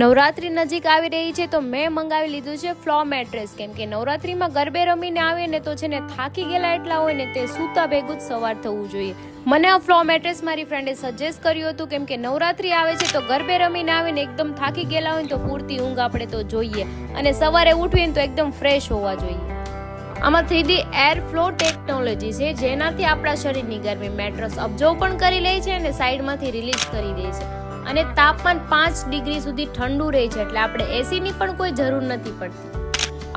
નવરાત્રી નજીક આવી રહી છે તો મેં મંગાવી લીધું છે ફ્લો મેટ્રેસ, કેમ કે નવરાત્રીમાં ગરબે રમીને આવે ને તો છે ને થાકી ગયેલા એટલા હોય ને તે સૂતા ભેગું જ સવાર થવું જોઈએ. મને આ ફ્લો મેટ્રેસ મારી ફ્રેન્ડે સજેસ્ટ કર્યું હતું, કેમ કે નવરાત્રી આવે છે તો ગરબે રમીને આવીને એકદમ થાકી ગયેલા હોય તો પૂરતી ઊંઘ આપણે તો જોઈએ, અને સવારે ઉઠવીને તો એકદમ ફ્રેશ હોવા જોઈએ. આમાં 3D એર ફ્લો ટેકનોલોજી છે, જેનાથી આપણા શરીરની ગરમી મેટ્રેસ અબ્ઝર્વ પણ કરી લે છે અને સાઈડમાંથી રિલીઝ કરી દે છે, અને તાપમાન 5 ડિગ્રી સુધી ઠંડુ રહે છે, એટલે આપણે એસીની પણ કોઈ જરૂર નથી પડતી.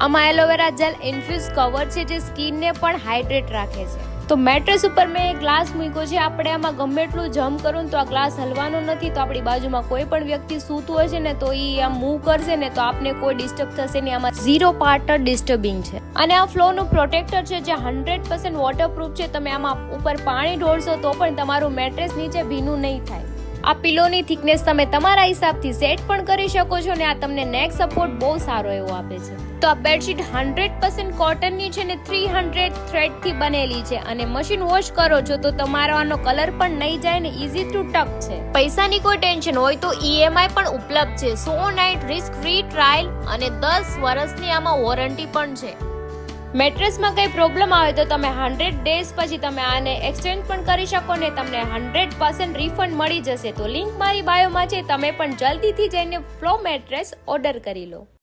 આમાં એલોવેરા જેલ ઇન્ફ્યુઝ કવર છે જે સ્કિનને પણ હાઇડ્રેટ રાખે છે. તો મેટ્રેસ ઉપર મેં એક ગ્લાસ મૂક્યો છે. આપણે આમાં ગમે એટલું જમ્પ કરું ને તો આ ગ્લાસ હલવાનો નથી, તો આપણી બાજુમાં કોઈ પણ વ્યક્તિ સૂતું હશે ને તો એ આમ મૂવ કરશે ને તો આપને કોઈ ડિસ્ટર્બ થશે નહીં. આમાં 0 પાર્ટ ડિસ્ટર્બિંગ છે, અને આ ફ્લોનું પ્રોટેક્ટર છે જે 100% વોટરપ્રૂફ છે. તમે આમાં ઉપર પાણી ઢોળશો તો પણ તમારું મેટ્રેસ નીચે ભીનું નહીં થાય. આ પિલોની થિકનેસ તમે તમારા હિસાબથી સેટ પણ કરી શકો છો, ને આ તમને નેક સપોર્ટ બહુ સારો એવો આપે છે. તો આ બેડશીટ 100% કોટનની છે ને 300 થ્રેડથી બનેલી છે, અને મશીન વોશ કરો છો તો તમારો આનો કલર પણ નહીં જાય ને ઇઝી ટુ ટક છે. પૈસાની કોઈ ટેન્શન હોય તો EMI પણ ઉપલબ્ધ છે. 100 નાઇટ રિસ્ક ફ્રી ટ્રાયલ અને 10 વર્ષની આમાં વોરંટી પણ છે. મેટ્રેસમાં કઈ પ્રોબ્લેમ આવે તો તમે 100 ડેઝ પછી તમે આને એક્સચેન્જ પણ કરી શકો ને તમને 100% રિફંડ મળી જશે. તો લિંક મારી બાયોમાં છે, તમે પણ જલ્દીથી જઈને ફ્લો મેટ્રેસ ઓર્ડર કરી લો.